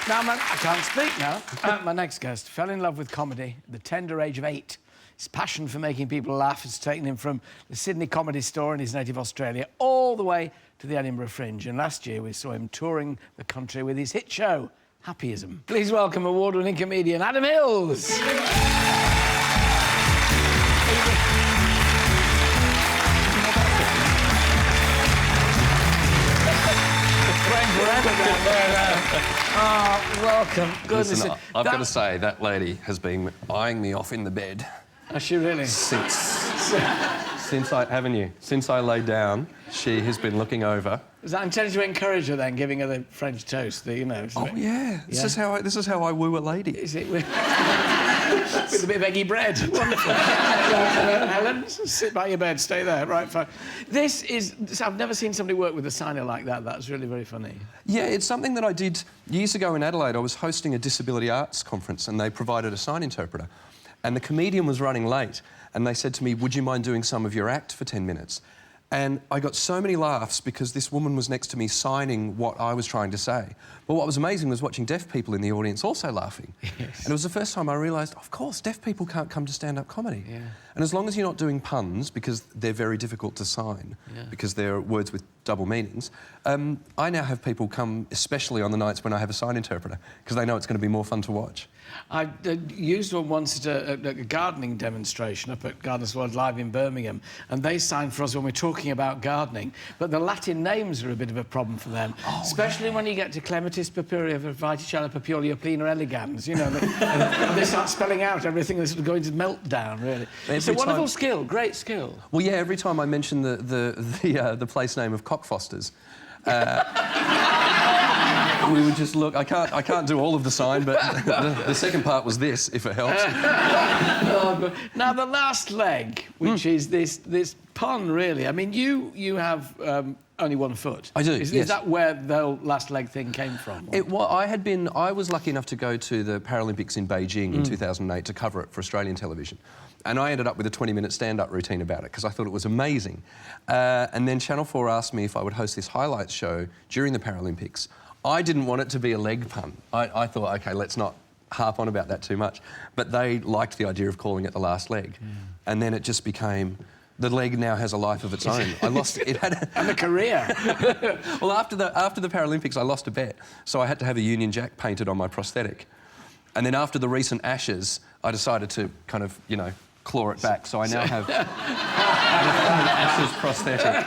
Now, I can't speak now. My next guest fell in love with comedy at the tender age of 8. His passion for making people laugh has taken him from the Sydney Comedy Store in his native Australia all the way to the Edinburgh Fringe. And last year we saw him touring the country with his hit show, Happyism. Please welcome award-winning comedian Adam Hills. Oh, welcome. Goodness. Listen, I've got to say, that lady has been eyeing me off in the bed. Has she really? Since I laid down, she has been looking over. Is that intended to encourage her then, giving her the French toast, you know? Oh, yeah. This is how I woo a lady. Is it? With a bit of eggy bread. Wonderful. Helen, sit by your bed, stay there. Right, fine. I've never seen somebody work with a signer like that. That's really very funny. Yeah, it's something that I did years ago in Adelaide. I was hosting a disability arts conference and they provided a sign interpreter. And the comedian was running late and they said to me, would you mind doing some of your act for 10 minutes? And I got so many laughs because this woman was next to me signing what I was trying to say. But what was amazing was watching deaf people in the audience also laughing. Yes. And it was the first time I realised, of course, deaf people can't come to stand-up comedy. Yeah. And as long as you're not doing puns, because they're very difficult to sign, because they're words with double meanings, I now have people come, especially on the nights when I have a sign interpreter, because they know it's going to be more fun to watch. I used one once at a gardening demonstration up at Gardeners World Live in Birmingham, and they signed for us when we're talking about gardening, but the Latin names are a bit of a problem for them, especially when you get to Clematis purpurea, Viticella purpurea, plena elegans, you know, they start spelling out everything, they sort of go into meltdown, really. It's a wonderful skill, great skill. Well, yeah, every time I mention the place name of Cockfosters, we would just look. I can't do all of the sign, but the second part was this, if it helps. Now the last leg, which is this pun, really. I mean, you have only one foot. I do. Is that where the last leg thing came from? I was lucky enough to go to the Paralympics in Beijing in 2008 to cover it for Australian television. And I ended up with a 20-minute stand-up routine about it because I thought it was amazing. And then Channel 4 asked me if I would host this highlights show during the Paralympics. I didn't want it to be a leg pun. I thought, OK, let's not harp on about that too much. But they liked the idea of calling it the last leg. And then it just became... The leg now has a life of its own. I lost it. And a career. Well, after the Paralympics, I lost a bet. So I had to have a Union Jack painted on my prosthetic. And then after the recent Ashes, I decided to kind of, you know, claw it back. So I now have an Ashes prosthetic.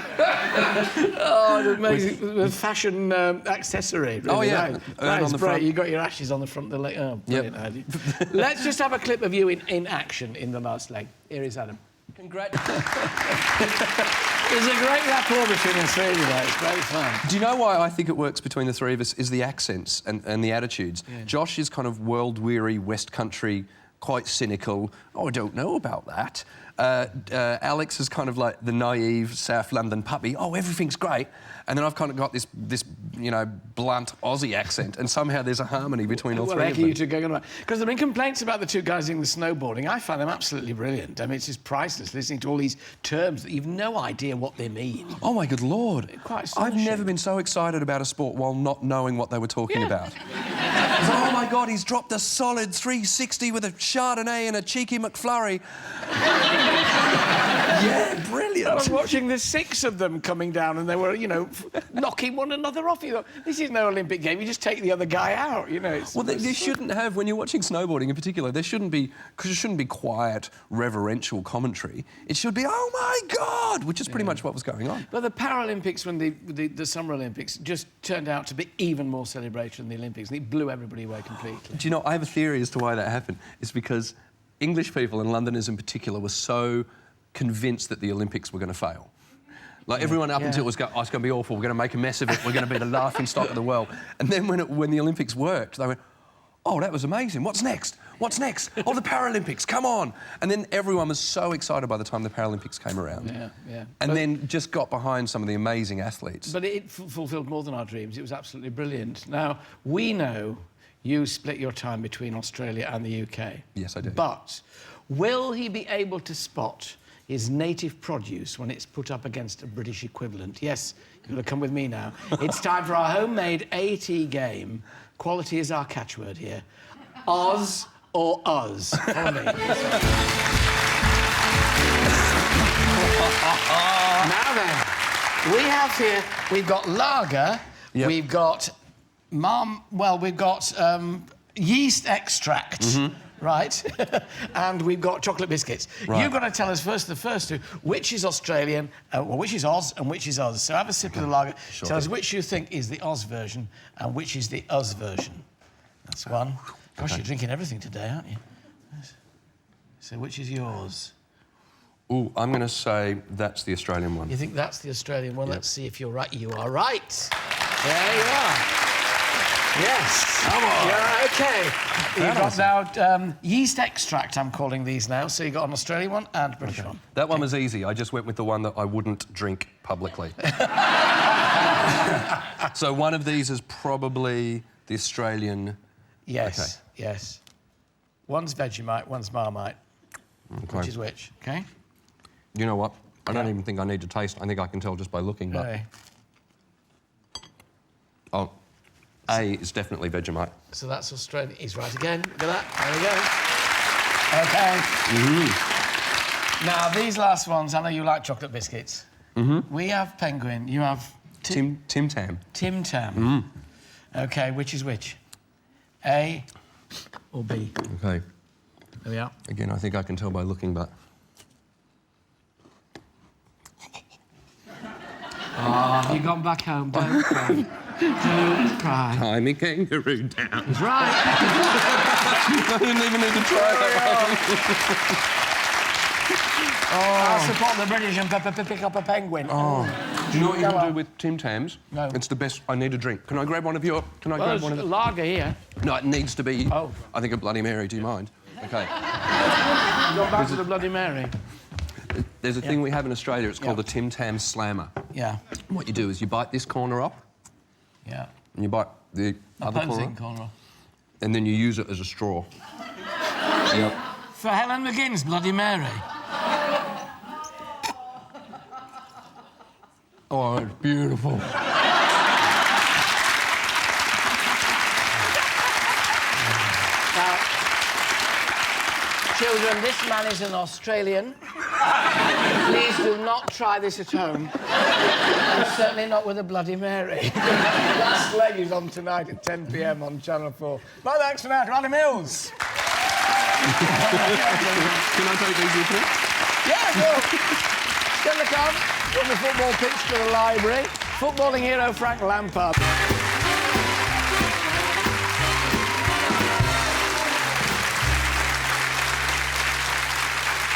Oh, amazing. The fashion accessory. Really. Oh, yeah. That is on the great. front. You got your Ashes on the front of the leg. Oh, brilliant. Yep. Let's just have a clip of you in action in the last leg. Here is Adam. Congratulations. There's a great rapport between the three of you, though. It's great fun. Do you know why I think it works between the three of us is the accents and the attitudes. Yeah. Josh is kind of world-weary, West Country, quite cynical. Oh, I don't know about that. Alex is kind of like the naive South London puppy. Oh, everything's great. And then I've kind of got this you know, blunt Aussie accent, and somehow there's a harmony between all three of them. You two going on? Because there have been complaints about the two guys doing the snowboarding. I find them absolutely brilliant. I mean, it's just priceless, listening to all these terms that you've no idea what they mean. Oh, my good Lord. Quite I've never been so excited about a sport while not knowing what they were talking about. Oh, my God, he's dropped a solid 360 with a Chardonnay and a cheeky McFlurry. Yeah, brilliant. I was watching the 6 of them coming down and they were, you know, knocking one another off. You thought, this is no Olympic game, you just take the other guy out, you know. Well, they shouldn't have, when you're watching snowboarding in particular, there shouldn't be, because it shouldn't be quiet, reverential commentary. It should be, oh, my God, which is pretty much what was going on. But the Paralympics, when the Summer Olympics, just turned out to be even more celebratory than the Olympics, and it blew everybody away completely. Do you know, I have a theory as to why that happened. It's because English people, and Londoners in particular, were so convinced that the Olympics were going to fail. Like, everyone up until it was going, oh, it's going to be awful, we're going to make a mess of it, we're going to be the laughing stock of the world. And then when the Olympics worked, they went, oh, that was amazing, what's next? What's next? Oh, the Paralympics, come on! And then everyone was so excited by the time the Paralympics came around. And then just got behind some of the amazing athletes. But it fulfilled more than our dreams. It was absolutely brilliant. Now, we know you split your time between Australia and the UK. Yes, I do. But will he be able to spot his native produce when it's put up against a British equivalent? Yes, you're going to come with me now. It's time for our homemade AT game. Quality is our catchword here. Oz or us? Follow me. Now then, we have here, we've got lager, we've got yeast extract, right? And we've got chocolate biscuits. Right. You've got to tell us first, the first two, which is Australian, which is Oz and which is us. So have a sip of the lager. Sure. Tell us which you think is the Oz version and which is the us version. That's one. Gosh, you're drinking everything today, aren't you? So which is yours? Ooh, I'm going to say that's the Australian one. You think that's the Australian one? Yep. Let's see if you're right. You are right. There you are. Yes. Come on. You're okay. You've got now yeast extract, I'm calling these now. So you've got an Australian one and a British one. That one was easy. I just went with the one that I wouldn't drink publicly. So one of these is probably the Australian... Yes, Okay. yes. One's Vegemite, one's Marmite. Okay. Which is which, okay? You know what? I don't even think I need to taste. I think I can tell just by looking, but... Okay. Oh, A is definitely Vegemite. So that's Australian. He's right again. Look at that. There we go. OK. Now, these last ones, I know you like chocolate biscuits. We have Penguin. You have... Tim Tam. Tim Tam. OK, which is which? A or B? Okay. There we are. Again, I think I can tell by looking, but... Oh, you've gone back home. Don't cry. Don't cry. I'm a kangaroo down. He's right. I didn't even need to try that I'll support the British and pick up a penguin. one. Do you know what you can do with Tim Tams? No. It's the best. I need a drink. Can I grab one of your... Can I grab one of... Lager here. No, it needs to be... Oh. I think a Bloody Mary. Do you mind? OK. Go back to the Bloody Mary. There's a thing we have in Australia. It's called a Tam Slammer. Yeah. What you do is you bite this corner off, Yeah. and you bite the other Opposing corner, corner. and then you use it as a straw. Yep. For Helen McGinn's Bloody Mary. Oh, it's beautiful. Now, children, this man is an Australian. Please do not try this at home. And certainly not with a Bloody Mary. Last leg is on tonight at 10 p.m. on Channel 4. My thanks for now to Adam Mills. Can I take these with me? Yeah, well, still to come from the football pitch to the library. Footballing hero Frank Lampard.